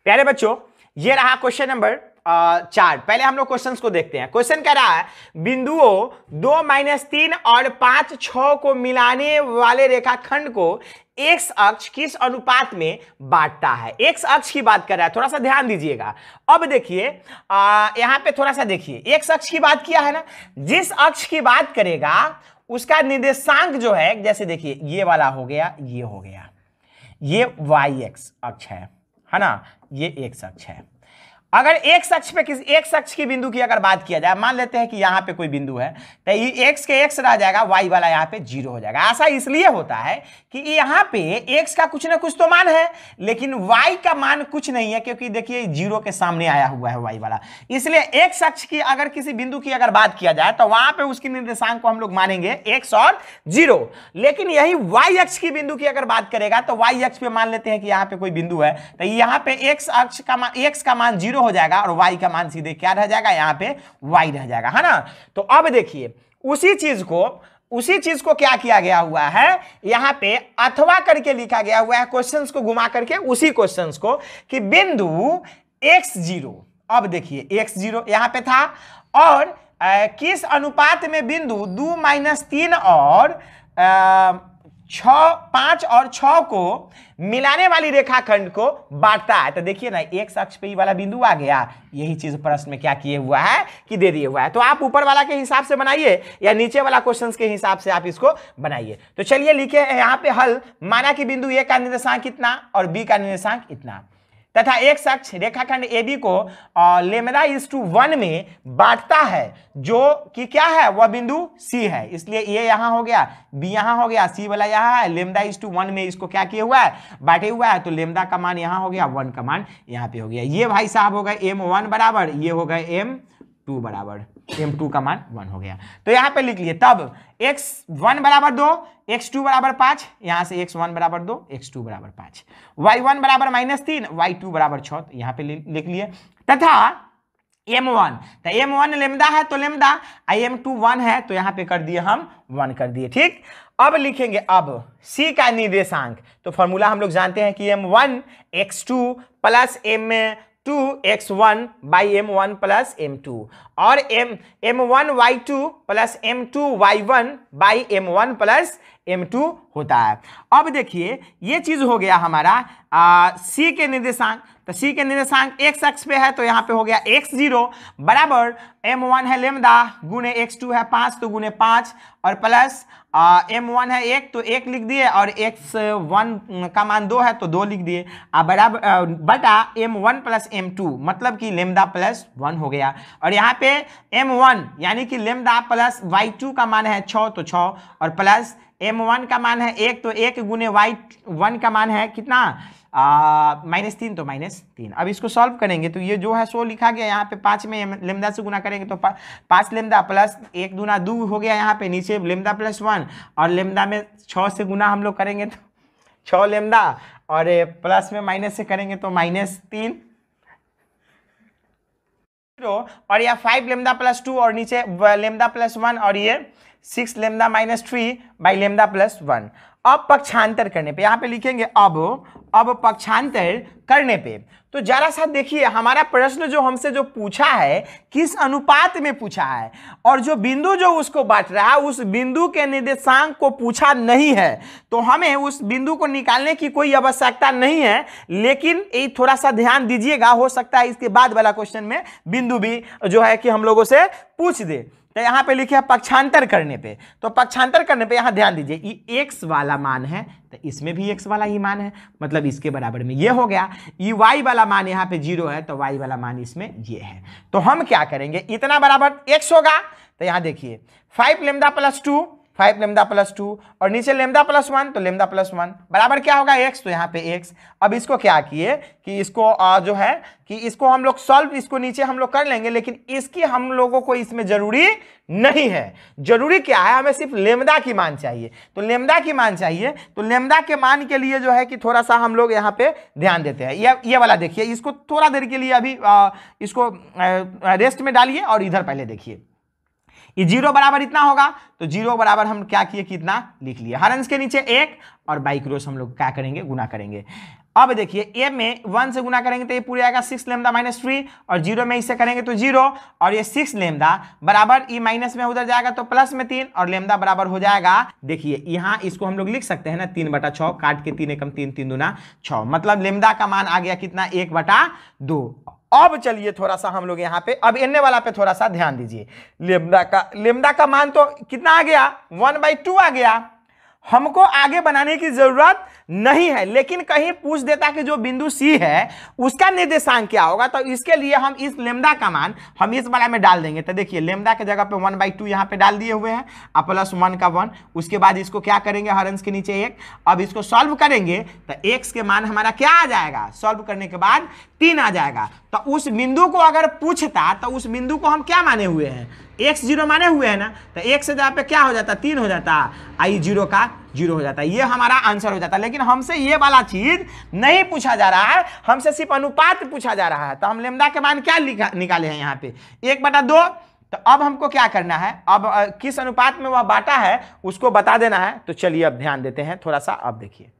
प्यारे बच्चों, ये रहा क्वेश्चन नंबर 4। पहले हम लोग क्वेश्चंस को देखते हैं। क्वेश्चन कह रहा है बिंदुओं 2, -3 और 5, 6 को मिलाने वाले रेखाखंड को एक्स अक्ष किस अनुपात में बांटता है। एक्स अक्ष की बात कर रहा है, थोड़ा सा ध्यान दीजिएगा। अब देखिए यहां पे थोड़ा सा देखिए, एक्स अक्ष की बात किया है ना, जिस अक्ष की बात करेगा उसका निर्देशांक जो है, जैसे देखिए ये वाला हो गया, ये हो गया, ये वाई एक्स अक्ष है ना, ये एक्स अक्ष है। अगर एक्स अक्ष पे किसी एक्स अक्ष की बिंदु की अगर बात किया जाए, मान लेते हैं कि यहां पे कोई बिंदु है, तो ये एक्स के एक्स रह जाएगा, वाई वाला यहां पे 0 हो जाएगा। ऐसा इसलिए होता है कि यहां पे एक्स का कुछ ना कुछ तो मान है, लेकिन वाई का मान कुछ नहीं है, क्योंकि देखिए 0 के सामने आया हुआ है वाई वाला। इसलिए एक्स अक्ष की अगर किसी बिंदु की अगर बात किया जाए तो वहां पे उसकी निर्देशांक को हम लोग मानेंगे एक्स और 0। लेकिन यही वाई अक्ष की बिंदु की अगर बात करेगा तो वाई अक्ष पे मान लेते हैं कि यहां पे कोई बिंदु है, तो यहां पे एक्स अक्ष का मान, एक्स का मान 0 हो जाएगा और y का मान सीधे क्या रह जाएगा, यहां पे y रह जाएगा, है ना। तो अब देखिए उसी चीज को क्या किया गया हुआ है, यहां पे अथवा करके लिखा गया हुआ है, क्वेश्चंस को घुमा करके उसी क्वेश्चंस को, कि बिंदु x0, अब देखिए x0 यहां पे था, और किस अनुपात में बिंदु 2, -3 और 5 और 6 को मिलाने वाली रेखाखंड को बांटता है। तो देखिए ना, एक्स अक्ष पे ही वाला बिंदु आ गया, यही चीज प्रश्न में क्या किए हुआ है कि दे दिए हुआ है। तो आप ऊपर वाला के हिसाब से बनाइए या नीचे वाला क्वेश्चंस के हिसाब से आप इसको बनाइए। तो चलिए लिखे यहाँ पे हल। माना कि बिंदु ए का निर्देशांक इतना और बी का निर्देशांक इतना, तथा एक्स अक्ष रेखाखंड AB को λ/1 में बांटता है, जो कि क्या है, वह बिंदु C है। इसलिए ये यहां हो गया, B यहां हो गया, C वाला यहां है, λ/1 में इसको क्या किया हुआ है, बांटे हुआ है। तो लैम्डा का मान यहां हो गया, 1 का मान यहां पे हो गया। ये भाई साहब हो गए M1 बराबर, ये हो गए M2 बराबर, M2 का मान 1 हो गया। तो यहां पे लिख लिए, तब x1 बराबर 2, x2 बराबर 5, यहां से x1 बराबर 2, x2 बराबर 5, y1 बराबर -3, y2 बराबर 6, तो यहां पे लिख लिए। तथा m1, तो m1 लेमदा है तो लेमदा, m2 1 है तो यहां पे कर दिए हम 1 कर दिए, ठीक। अब लिखेंगे अब c का निर्देशांक। तो फॉर्मूला हम लोग जानते हैं कि m1 x2 plus m2 x1 by m1 plus m2, और m1 y2 plus m2 y1 by m1 plus m2 होता है। अब देखिए ये चीज हो गया हमारा c के निर्देशांक। तो c के निर्देशांक x अक्ष पे है, तो यहाँ पे हो गया x0 बराबर m1 है लेमदा गुने x2 है 5 तो गुने 5, और प्लस m1 है 1 तो 1 लिख दिए, और x1 का मान 2 है तो 2 लिख दिए, बराबर बटा m1 प्लस m2, मतलब कि लेमदा प्लस 1 हो गया। और यहाँ पे m1 यानी कि लेमदा प्लस y2 का मान है 6 तो 6, और प्लस m1 का मान है 1 तो 1 गुने y1 का मान है कितना, -3 तो -3। अब इसको सॉल्व करेंगे तो ये जो है सो लिखा गया, यहाँ पे 5 में लेमदा से गुना करेंगे तो 5 लेमदा प्लस 1 दूना 2 हो गया, यहाँ पे नीचे लेमदा प्लस 1, और लेमदा में 6 से गुना हम लोग करेंगे तो 6 लेमदा, और प्लस में माइनस से करेंगे तो -3, और यह 5 लेमदा प्लस 2 और नीचे लेमदा प्लस 1, और ये 6 लेमदा -3 बाई लेमदा प्लस 1। अब पक्षांतर करने पे यहाँ पे लिखेंगे अब पक्षांतर करने पे, तो जरा सा देखिए हमारा प्रश्न जो हमसे जो पूछा है किस अनुपात में पूछा है, और जो बिंदु जो उसको बांट रहा है उस बिंदु के निर्देशांक को पूछा नहीं है, तो हमें उस बिंदु को निकालने की कोई आवश्यकता नहीं है। लेकिन ये थोड़ा सा ध्यान दीजिएगा, हो सकता है इसके बाद वाला क्वेश्चन में बिंदु भी जो है कि हम लोगों से पूछ दे। तो यहाँ पे लिखे पक्षांतर करने पे, तो पक्षांतर करने पे यहाँ ध्यान दीजिए, ये x वाला मान है तो इसमें भी x वाला ही मान है, मतलब इसके बराबर में ये हो गया। ये y वाला मान यहाँ पे 0 है तो y वाला मान इसमें ये है। तो हम क्या करेंगे, इतना बराबर x होगा, तो यहाँ देखिए 5 लेमदा प्लस 2, 5 लेमदा प्लस 2, और नीचे लेमदा प्लस 1 तो लेमदा प्लस 1 बराबर क्या होगा x, तो यहाँ पे x। अब इसको क्या किए कि इसको जो है कि इसको हम लोग सॉल्व, इसको नीचे हम लोग कर लेंगे, लेकिन इसकी हम लोगों को इसमें जरूरी नहीं है। जरूरी क्या है, हमें सिर्फ लेमदा की मान चाहिए। तो लेमदा की मान चाहिए, तो लेमदा के मान के लिए जो है कि थोड़ा सा हम लोग यहाँ पे ध्यान देते हैं। ये वाला देखिए, इसको थोड़ा देर के लिए अभी इसको रेस्ट में डालिए, और इधर पहले देखिए ये 0 बराबर इतना होगा, तो 0 बराबर हम क्या किए, कितना लिख लिए, हर अंश के नीचे 1, और बाई क्रॉस हम लोग क्या करेंगे, गुना करेंगे। अब देखिए ए में 1 से गुना करेंगे तो ये पूरे आएगा 6 लेमदा माइनस 3 और 0 में इससे करेंगे तो 0 और ये 6 लेमदा बराबर ई माइनस में उधर जाएगा तो प्लस में 3 और लेमदा बराबर हो जाएगा। देखिए यहाँ इसको हम लोग लिख सकते हैं ना 3/6 काट के 3 एकम 3 3 दूना 6 मतलब लेमदा का मान आ गया कितना 1/2। अब चलिए थोड़ा सा हम लोग यहाँ पे अब एन वाला पे थोड़ा सा ध्यान दीजिए। लेमदा का मान तो कितना आ गया 1/2 आ गया। हमको आगे बनाने की जरूरत नहीं है, लेकिन कहीं पूछ देता कि जो बिंदु सी है उसका निर्देशांक क्या होगा, तो इसके लिए हम इस लेमदा का मान हम इस वाला में डाल देंगे। तो देखिए लेमदा के जगह पे 1/2 यहाँ पे डाल दिए हुए हैं और प्लस 1 का 1। उसके बाद इसको क्या करेंगे हरंस के नीचे 1। अब इसको सॉल्व करेंगे तो x के मान हमारा क्या आ जाएगा, सॉल्व करने के बाद 3 आ जाएगा। तो उस बिंदु को अगर पूछता तो उस बिंदु को हम क्या माने हुए हैं, x 0 माने हुए हैं ना, तो x से जहाँ पे क्या हो जाता 3 हो जाता, आई 0 का 0 हो जाता। ये हमारा आंसर हो जाता। लेकिन हमसे ये वाला चीज नहीं पूछा जा रहा है, हमसे सिर्फ अनुपात पूछा जा रहा है। तो हम लेमदा के मान क्या निकाले हैं यहाँ पे 1/2। तो अब हमको क्या करना है, अब किस अनुपात में वह बांटा है उसको बता देना है। तो चलिए अब ध्यान देते हैं थोड़ा सा। अब देखिए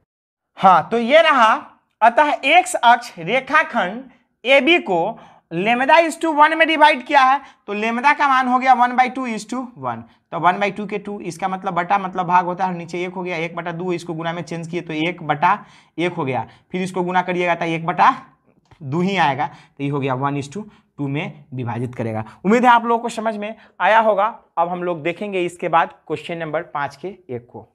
हाँ, तो ये रहा। अतः x अक्ष रेखाखंड AB को लेमदा इज टू 1 में डिवाइड किया है, तो लेमदा का मान हो गया 1/2 इज टू 1। तो 1/2 के 2, इसका मतलब बटा मतलब भाग होता है, नीचे 1 हो गया 1/2। इसको गुना में चेंज किए तो 1/1 हो गया। फिर इसको गुना करिएगा तो 1/2 ही आएगा। तो ये हो गया 1:2 में विभाजित करेगा। उम्मीद है आप लोगों को समझ में आया होगा। अब हम लोग देखेंगे इसके बाद क्वेश्चन नंबर 5 के 1 को।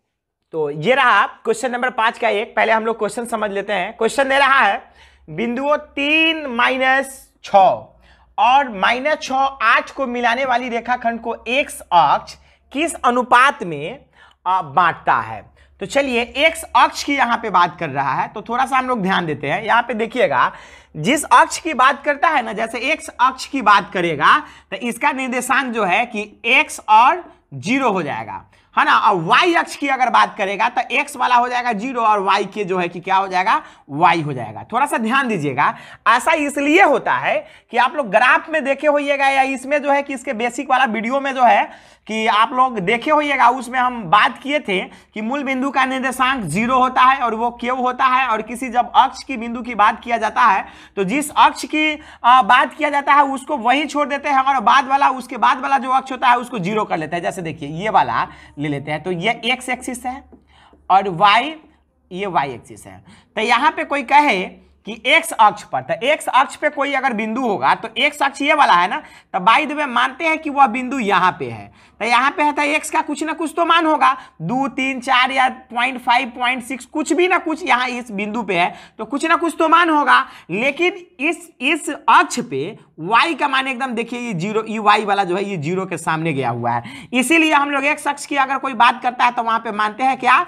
तो ये रहा क्वेश्चन नंबर 5 का 1। पहले हम लोग क्वेश्चन समझ लेते हैं। क्वेश्चन दे रहा है बिंदुओं 3 - 6 और -6 8 को मिलाने वाली रेखाखंड को x अक्ष किस अनुपात में बांटता है। तो चलिए x अक्ष की यहां पे बात कर रहा है, तो थोड़ा सा हम लोग ध्यान देते हैं। यहां पे देखिएगा जिस अक्ष की बात करता है ना, जैसे x अक्ष की बात करेगा तो इसका निर्देशांक जो है कि x और 0 हो जाएगा, है ना। और y अक्ष की अगर बात करेगा तो x वाला हो जाएगा 0 और y के जो है कि क्या हो जाएगा, y हो जाएगा। थोड़ा सा ध्यान दीजिएगा। ऐसा इसलिए होता है कि आप लोग ग्राफ में देखे होइएगा या इसमें जो है कि इसके बेसिक वाला वीडियो में जो है कि आप लोग देखे होइएगा, उसमें हम बात किए थे कि मूल बिंदु का निर्देशांक 0 होता है और वो क्यों होता है। और किसी जब अक्ष की बिंदु की बात किया जाता है तो जिस अक्ष की बात किया जाता है उसको वही छोड़ देते हैं और बाद वाला उसके बाद वाला जो अक्ष होता है उसको 0 कर लेते हैं। जैसे देखिए ये वाला ले लेते हैं, तो ये x एक्सिस है और y ये y एक्सिस है। तो यहाँ पे कोई कहे कि x अक्ष पर, तो x अक्ष पे कोई अगर बिंदु होगा तो x अक्ष ये वाला है ना, तो बाय द वे मानते हैं कि वह बिंदु यहाँ पे है। तो यहाँ पे है तो x का कुछ ना कुछ तो मान होगा, 2 3 4 या 0.5 0.6 कुछ भी ना कुछ यहाँ इस बिंदु पे है, तो कुछ ना कुछ तो मान होगा। लेकिन इस अक्ष पे y का मान एकदम देखिए ये 0, ये y वाला जो है ये 0 के सामने गया हुआ है। इसीलिए हम लोग x अक्ष की अगर कोई बात करता है तो वहां पे मानते हैं क्या,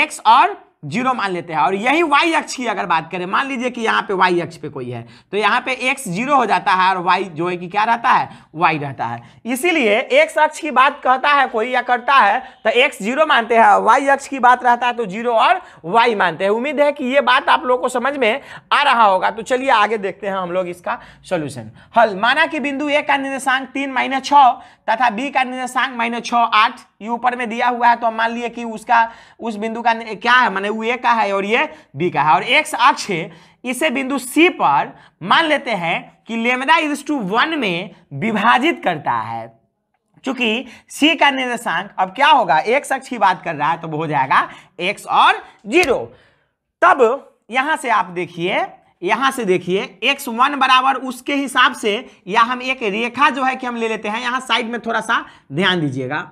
x और 0 मान लेते हैं। और यही y अक्ष की अगर बात करें, मान लीजिए कि यहाँ पे y अक्ष पे कोई है तो यहाँ पे x 0 हो जाता है और y जो है कि क्या रहता है, y रहता है। इसीलिए x अक्ष की बात कहता है कोई या करता है तो x 0 मानते हैं, y अक्ष की बात रहता है तो 0 और y मानते हैं। उम्मीद है कि ये बात आप लोगों को समझ में आ रहा होगा। तो चलिए आगे देखते हैं हम लोग इसका सोल्यूशन। हल, माना कि बिंदु a का निर्देशांक 3 - 6 तथा b का निर्देशांक -6 8 ये ऊपर में दिया हुआ है। तो हम मान लिए कि उस बिंदु का क्या है, माने वो a का है और ये b का है। और x अक्ष है, इसे बिंदु c पर मान लेते हैं कि लेमदा इज टू 1 में विभाजित करता है। चूंकि c का निर्देशांक अब क्या होगा, x अक्ष की बात कर रहा है तो वो हो जाएगा x और 0। तब यहां से आप देखिए, यहां से देखिए x1 बराबर उसके हिसाब से, या हम एक रेखा जो है कि हम ले लेते हैं। यहां साइड में थोड़ा सा ध्यान दीजिएगा।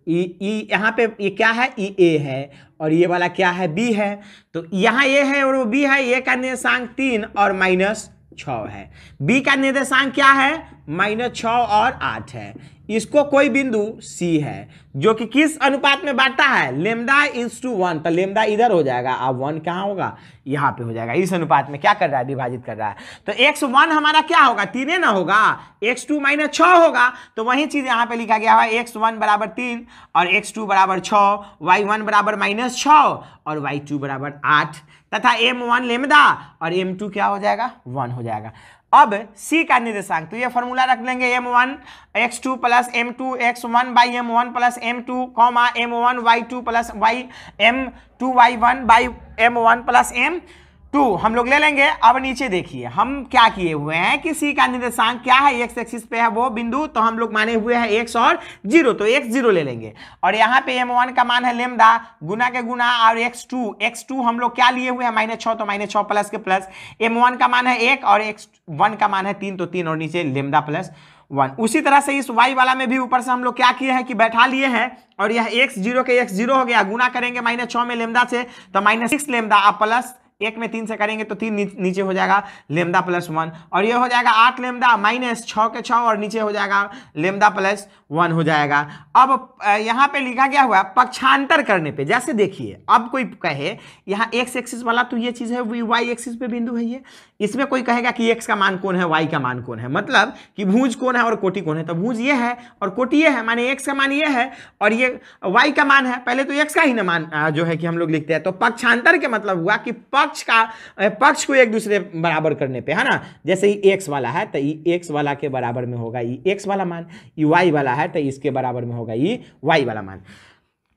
यहाँ पे ये क्या है, ये a है और ये वाला क्या है, b है। तो यहाँ a है और वो b है। a का निर्देशांक 3 और -6 है, b का निर्देशांक क्या है, -6 और 8 है। इसको कोई बिंदु c है जो कि किस अनुपात में बांटता है, लेमदा इज टू 1। तो लेमदा इधर हो जाएगा, अब 1 कहाँ होगा, यहाँ पे हो जाएगा। इस अनुपात में क्या कर रहा है, विभाजित कर रहा है। तो x1 हमारा क्या होगा, 3 ना होगा, x2 -6 होगा। तो वही चीज यहाँ पे लिखा गया है, x1 बराबर 3 और x2 बराबर 6, y1 बराबर -6 और y2 बराबर 8 तथा m1 लेमदा और m2 क्या हो जाएगा, 1 हो जाएगा। अब C का निर्देशांक, तो ये फॉर्मूला रख लेंगे m1 x2 plus m2 x1 by m1 plus m2 comma m1 y2 plus m2 y1 by m1 plus m2 हम लोग ले लेंगे। अब नीचे देखिए हम क्या किए हुए हैं कि C का निर्देशांक क्या है, x एक्सिस पे है वो बिंदु, तो हम लोग माने हुए हैं x और 0, तो x 0 ले लेंगे। और यहाँ पे m1 का मान है लेमदा गुना के गुना, और x2 हम लोग क्या लिए हुए हैं -6, तो -6 प्लस के प्लस, m1 का मान है 1 और x1 का मान है 3, तो 3 और नीचे लेमदा प्लस 1। उसी तरह से इस y वाला में भी ऊपर से हम लोग क्या किए हैं कि बैठा लिए हैं, और यह x0 के x0 हो गया, गुना करेंगे -6 में लेमदा से तो -6 लेमदा, आप प्लस 1 में 3 से करेंगे तो 3 नीचे हो जाएगा लेमदा प्लस 1, और ये हो जाएगा 8 लेमदा -6 के 6, और नीचे हो जाएगा लेमदा प्लस 1 हो जाएगा। अब यहाँ पे लिखा गया हुआ पक्षांतर करने पे, जैसे देखिए अब कोई कहे यहाँ x एक्सिस वाला तो ये चीज है, y एक्सिस पे बिंदु है ये, इसमें कोई कहेगा कि x का मान कौन है, y का मान कौन है, मतलब कि भुज कौन है और कोटि कौन है, तो भुज ये है और कोटि ये है, माने x का मान ये है और ये y का मान है, पहले तो x का ही ना मान जो है कि हम लोग लिखते हैं। तो पक्षांतर के मतलब हुआ कि पक्ष को एक दूसरे बराबर करने पे, है ना, जैसे ही x वाला है तो ये x वाला के बराबर में होगा ये x वाला मान, ये y वाला है तो इसके बराबर में होगा ये y वाला मान।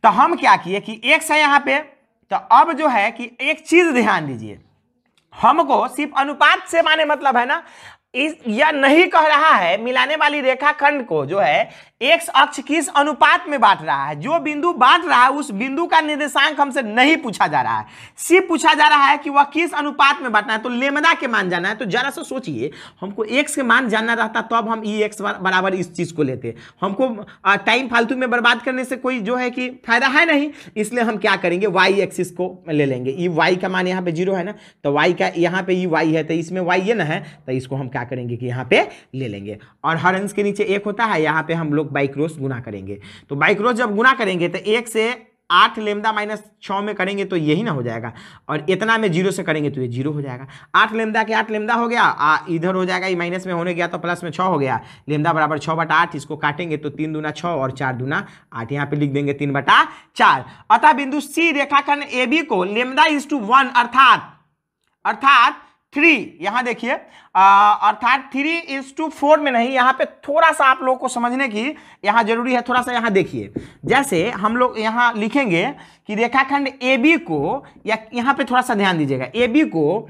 तो हम क्या किए कि x है यहाँ पे, तो अब जो है कि एक चीज ध्यान दीजिए, हमको सिर्फ अनुपात से माने मतलब है ना, यह नहीं कह रहा है मिलाने वाली रेखाखंड को जो है एक्स अक्ष किस अनुपात में बांट रहा है, जो बिंदु बांट रहा है उस बिंदु का निर्देशांक हमसे नहीं पूछा जा रहा है, सिर्फ पूछा जा रहा है कि वह किस अनुपात में बांटना है, तो लेमदा के मान जाना है। तो जरा सा सोचिए, हमको एक्स के मान जानना रहता तो अब हम ई एक्स बराबर इस चीज को लेते, हमको टाइम फालतू में बर्बाद करने से कोई जो है कि फायदा है नहीं, इसलिए हम क्या करेंगे वाई एक्सिस को ले लेंगे। ई वाई का मान यहाँ पे 0 है ना, तो वाई का यहाँ पे ई वाई है, तो इसमें वाई ये ना है, तो इसको हम क्या करेंगे कि यहाँ पे ले लेंगे, और हर अंश के नीचे 1 होता है, यहाँ पे हम लोग बाई क्रॉस गुना करेंगे। तो बाई क्रॉस जब गुना करेंगे तो 1 से 8 लेमदा -6 में करेंगे तो यही ना हो जाएगा, और इतना में 0 से करेंगे तो ये 0 हो जाएगा। 8 लेमदा के 8 लेमदा हो गया, इधर हो जाएगा, ये माइनस में होने गया तो प्लस में 6 हो गया, लेमदा बराबर 6/8, इसको काटेंगे तो 3 दूना 6 और 4 दूना 8, यहाँ पे लिख देंगे 3/4। अतः बिंदु सी रेखाखंड AB को लेमदा = 1 अर्थात 3, यहां देखिए अर्थात 3:4 में नहीं, यहां पे थोड़ा सा आप लोगों को समझने की यहां जरूरी है, थोड़ा सा यहां देखिए, जैसे हम लोग यहां लिखेंगे कि रेखाखंड AB को, या यहां पे थोड़ा सा ध्यान दीजिएगा, AB को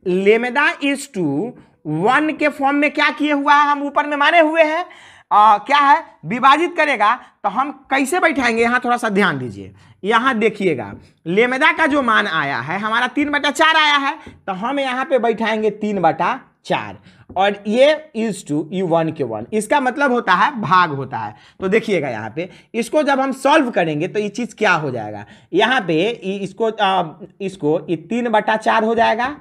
लेमदा = 1 के फॉर्म में क्या किए हुआ है, हम ऊपर में माने हुए हैं क्या है, विभाजित करेगा, तो हम कैसे बैठाएंगे, यहां थोड़ा सा ध्यान दीजिए। यहां देखिएगा लेमदा का जो मान आया है हमारा 3/4 आया है, तो हम यहां पे बैठाएंगे 3/4, और ये = 1 के 1, इसका मतलब होता है भाग होता है। तो देखिएगा यहाँ पे इसको जब हम सॉल्व करेंगे तो ये चीज क्या हो जाएगा, यहाँ पे इसको 3/4 हो जाएगा,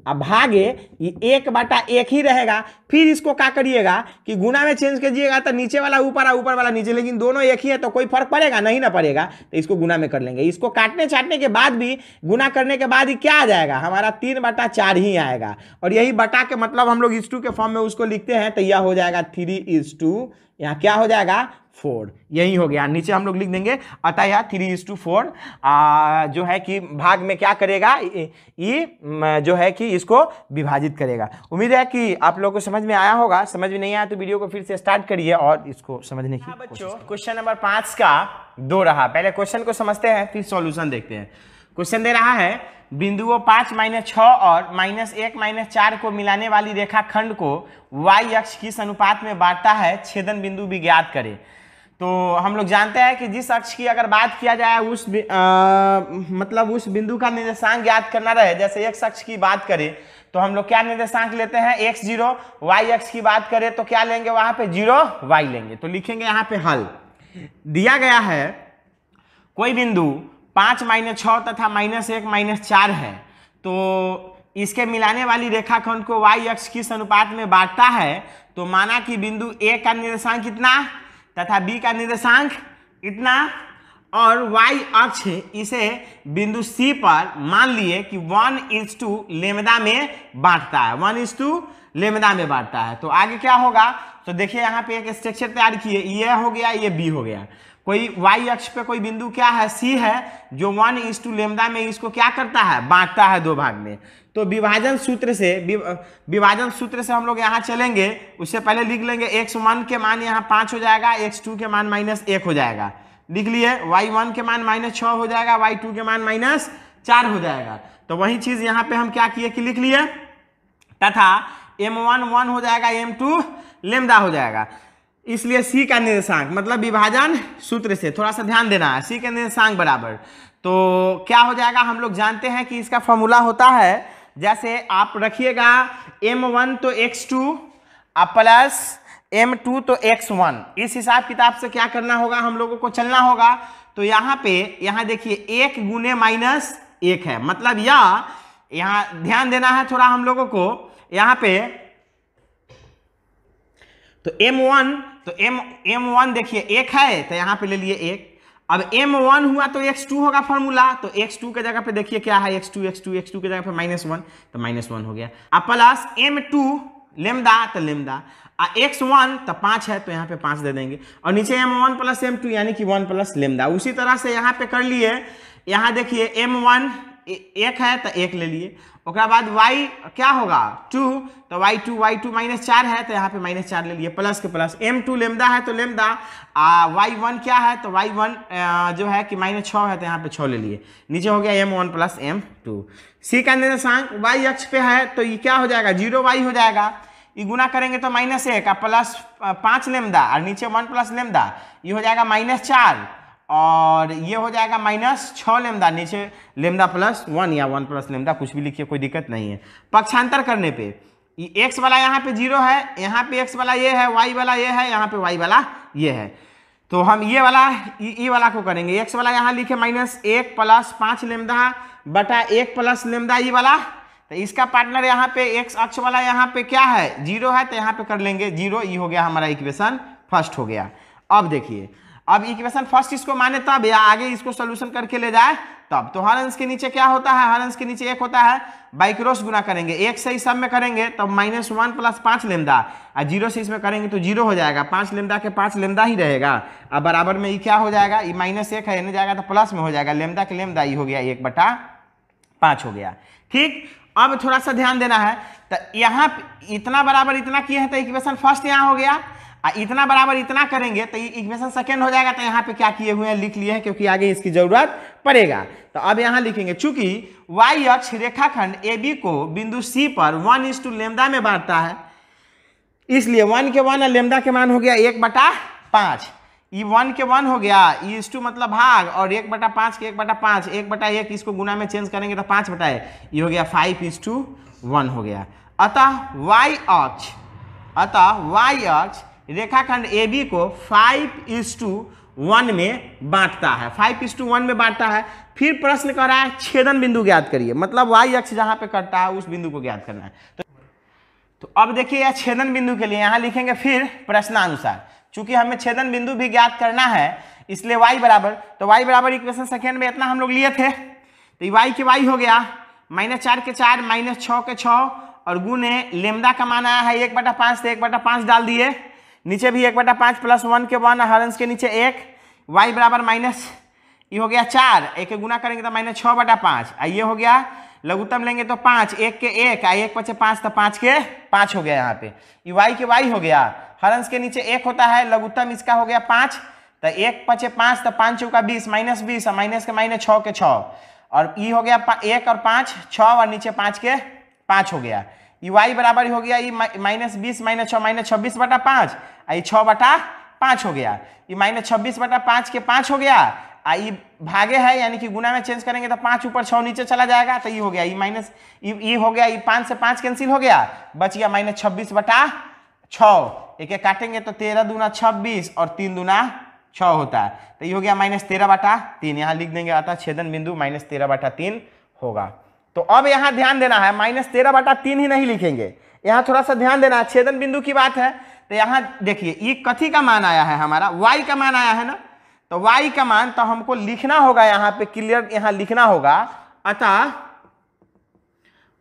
अब भागे ये 1/1 ही रहेगा। फिर इसको क्या करिएगा कि गुना में चेंज कीजिएगा तो नीचे वाला ऊपर और ऊपर वाला नीचे, लेकिन दोनों एक ही है तो कोई फर्क पड़ेगा नहीं ना पड़ेगा, तो इसको गुना में कर लेंगे। इसको काटने छाटने के बाद भी गुना करने के बाद ही क्या आ जाएगा, हमारा 3/4 ही आएगा, और यही बटा के मतलब हम लोग = के फॉर्म में उसको लिखते हैं, तो यह हो जाएगा 3:, यहाँ क्या हो जाएगा 4, यही हो गया। नीचे हम लोग लिख देंगे अतः यह 3:4 जो है कि भाग में क्या करेगा, ये जो है कि इसको विभाजित करेगा। उम्मीद है कि आप लोगों को समझ में आया होगा, समझ में नहीं आया तो वीडियो को फिर से स्टार्ट करिए और इसको समझने की बच्चों क्वेश्चन नंबर 5 का 2 रहा। पहले क्वेश्चन को समझते हैं फिर सॉल्यूशन देखते हैं। क्वेश्चन दे रहा है बिंदुओं 5, -6 और -1, -4 को मिलाने वाली रेखाखंड को y अक्ष किस अनुपात में बांटता है, छेदन बिंदु भी ज्ञात करें। तो हम लोग जानते हैं कि जिस अक्ष की अगर बात किया जाए मतलब उस बिंदु का निर्देशांक ज्ञात करना रहे, जैसे x अक्ष की बात करें तो हम लोग क्या निर्देशांक लेते हैं x0, y अक्ष की बात करें तो क्या लेंगे, वहां पे 0y लेंगे। तो लिखेंगे यहाँ पे हल दिया गया है, कोई बिंदु 5, -6 तथा -1, -4 है, तो इसके मिलाने वाली रेखाखंड को y अक्ष किस अनुपात में बांटता है। तो माना कि बिंदु A का निर्देशांक कितना तथा B का निर्देशांक इतना, और y अक्ष इसे बिंदु C पर मान लिए कि 1:, लेमदा में बांटता है, 1:, लेमदा में बांटता है। तो आगे क्या होगा, तो देखिए यहाँ पे एक स्ट्रक्चर तैयार किए, ये हो गया ये B हो गया, कोई y अक्ष पे कोई बिंदु क्या है, C है, जो 1:λ में इसको क्या करता है, बांटता है दो भाग में। तो विभाजन सूत्र से हम लोग यहाँ चलेंगे, उससे पहले लिख लेंगे x1 के मान यहाँ 5 हो जाएगा, x2 के मान -1 हो जाएगा, लिख लिए। y1 के मान -6 हो जाएगा, y2 के मान -4 हो जाएगा। तो वही चीज यहाँ पे हम क्या किए कि लिख लिए, तथा m1 1 हो जाएगा, m2 लेमदा हो जाएगा। इसलिए C का निर्देशांक मतलब विभाजन सूत्र से थोड़ा सा ध्यान देना है, C का निर्देशांक बराबर तो क्या हो जाएगा, हम लोग जानते हैं कि इसका फॉर्मूला होता है, जैसे आप रखिएगा m1 तो x2 प्लस m2 तो x1। इस हिसाब किताब से क्या करना होगा, हम लोगों को चलना होगा। तो यहाँ देखिए 1 गुने -1 है, मतलब यहाँ ध्यान देना है थोड़ा हम लोगों को यहाँ पे। तो m1 देखिए 1 है, तो यहाँ पे ले लिए 1। अब m1 हुआ तो x2 होगा फॉर्मूला, तो x2 के जगह पे देखिए क्या है, x2 के जगह पे -1, तो -1 हो गया। अब प्लस m2 लेमदा, तो लेमदा x1 तो 5 है, तो यहाँ पे 5 दे देंगे, और नीचे m1 प्लस m2 यानी कि 1 प्लस लेमदा। उसी तरह से यहाँ पे कर लिए, यहाँ देखिए m1 1 है तो 1 ले लिए, उसके बाद y क्या होगा 2, तो y2 -4 है, तो यहाँ पे -4 ले लिए, प्लस के प्लस m2 लेमदा है तो लेमदा, y1 क्या है, तो y1 जो है कि -6 है, तो यहाँ पे 6 ले लिए, नीचे हो गया m1 प्लस m2। C का निर्देशांक y अक्ष पे है, तो ये क्या हो जाएगा 0y हो जाएगा, ये गुना करेंगे तो -1 प्लस 5 लेमदा, और नीचे 1 प्लस लेमदा, ये हो जाएगा -4, और ये हो जाएगा -6 लेमदा, नीचे लेमदा प्लस 1 या 1 प्लस लेमदा, कुछ भी लिखिए, कोई दिक्कत नहीं है। पक्षांतर करने पे ये x वाला यहाँ पे 0 है, यहाँ पे x वाला ये है, y वाला ये है, यहाँ पे y वाला ये है, तो हम ये वाला को करेंगे। x वाला यहाँ लिखे -1 प्लस 5 लेमदा बटा 1 प्लस लेमदा ये वाला, तो इसका पार्टनर यहाँ पे x अक्ष वाला यहाँ पे क्या है 0 है, तो यहाँ पे कर लेंगे 0, ये हो गया हमारा इक्वेशन फर्स्ट हो गया। अब देखिए, अब इक्वेशन फर्स्ट इसको माने तब, या आगे इसको सोल्यूशन करके ले जाए तब। तो हर अंश के नीचे क्या होता है, हर अंश के नीचे 1 होता है, बाई क्रॉस गुना करेंगे, 1 से ही सब में करेंगे तब -1 प्लस 5 लेमदा, और 0 से इसमें करेंगे तो 0 हो जाएगा, 5 लेमदा के 5 लेमदा ही रहेगा। अब बराबर में ये क्या हो जाएगा, ये -1 है, जाएगा तो प्लस में हो जाएगा, लेमदा के लेमदा ये हो गया 1/5 हो गया। ठीक, अब थोड़ा सा ध्यान देना है, तो यहाँ इतना बराबर इतना किए हैं तो इक्वेशन फर्स्ट यहाँ हो गया, इतना बराबर इतना करेंगे तो इक्वेशन सेकंड हो जाएगा। तो यहाँ पे क्या किए हुए हैं, लिख लिए हैं, क्योंकि आगे इसकी जरूरत पड़ेगा। तो अब यहाँ लिखेंगे, चूंकि y अक्ष रेखाखंड AB को बिंदु C पर 1:λ में बांटता है, इसलिए 1 के 1 और लेमदा के मान हो गया 1/5, ये 1 के 1 हो गया, ये इस टू मतलब भाग, और 1/5 के 1/5, 1/1 इसको गुना में चेंज करेंगे तो 5/1, ये हो गया 5:1 हो गया। अतः y अक्ष रेखाखंड AB को 5:1 में बांटता है, 5:1 में बांटता है। फिर प्रश्न कर रहा है छेदन बिंदु ज्ञात करिए, मतलब y अक्ष जहां पे कटता है उस बिंदु को ज्ञात करना है। तो अब देखिए यह छेदन बिंदु के लिए यहाँ लिखेंगे फिर प्रश्नानुसार, चूंकि हमें छेदन बिंदु भी ज्ञात करना है, इसलिए y बराबर, तो y बराबर इक्वेशन सेकेंड में इतना हम लोग लिए थे, तो y के y हो गया -4 के 4 -6 के 6, और गुने लेमदा का मान आया है 1/5, तो 1/5 डाल दिए, नीचे भी 1/5 प्लस 1 के 1, हर अंश के नीचे 1, y बराबर ये हो गया 4, एक के गुना करेंगे तो -6/5, ये हो गया लघुत्तम लेंगे तो 5, 1 के 1, 1 बचे 5, तो 5 के 5 हो गया। यहाँ पे ये y के y हो गया, हर अंश के नीचे 1 होता है, लघुत्तम इसका हो गया 5, तो 1 बचे 5, तो 5 चौका 20, -20, माइनस के -6 के 6, और ये हो गया 1 और 5 6, और नीचे 5 के 5 हो गया। ये y बराबर हो गया ये -20 -6 -26/5, ये 6/5 हो गया, ये -26/5 के 5 हो गया, ये भागे है यानी कि गुना में चेंज करेंगे तो 5 ऊपर 6 नीचे चला जाएगा, तो ये हो गया ये माइनस ये हो गया, ये 5 से 5 कैंसिल हो गया, बच गया -26/6, एक एक काटेंगे तो 13 दूना 26 और 3 दूना 6 होता है, तो ये हो गया -13/3, यहाँ लिख देंगे, अतः छेदन बिंदु -13/3 होगा। तो अब यहाँ ध्यान देना है, -13/3 ही नहीं लिखेंगे, यहाँ थोड़ा सा ध्यान देना है, छेदन बिंदु की बात है। तो यहाँ देखिए ये कथी का मान आया है, हमारा y का मान आया है ना, तो y का मान तो हमको लिखना होगा, यहाँ पे क्लियर यहाँ लिखना होगा,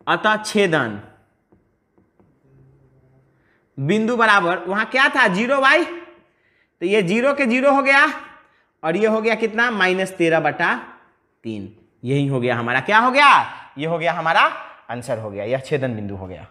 अतः छेदन बिंदु बराबर, वहां क्या था 0y, तो ये 0 के 0 हो गया, और ये हो गया कितना, -13/3। यही हो गया हमारा, क्या हो गया, ये हो गया हमारा आंसर हो गया, यह छेदन बिंदु हो गया।